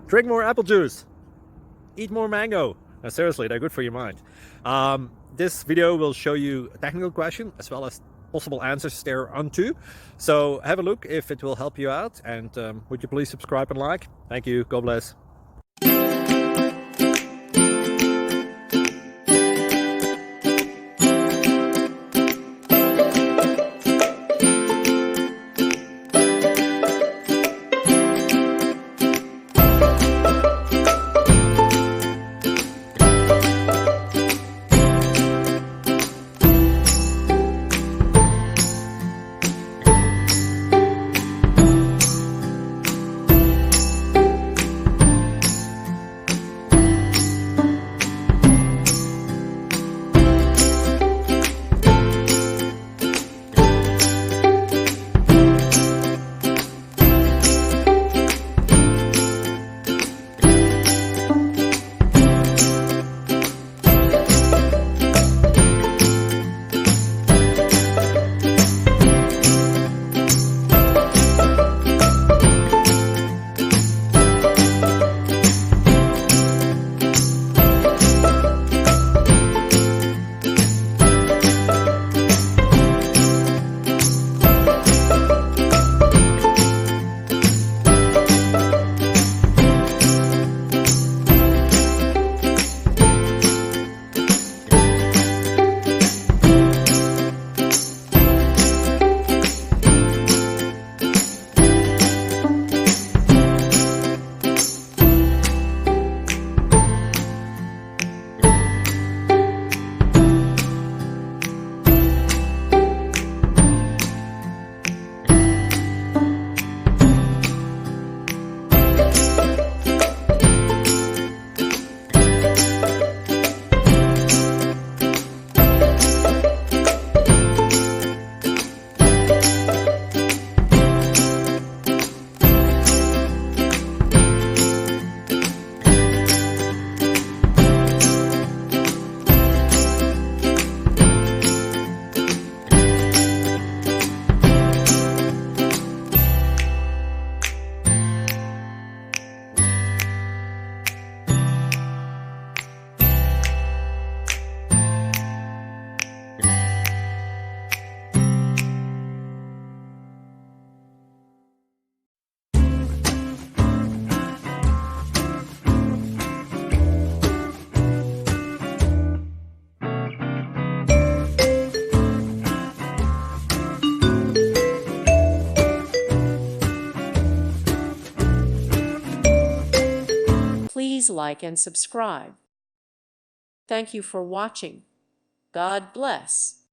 Drink more apple juice. Eat more mango. No, seriously, they're good for your mind. This video will show you a technical question as well as possible answers thereunto. So have a look if it will help you out, and would you please subscribe and like? Thank you. God bless. Please like and subscribe. Thank you for watching. God bless.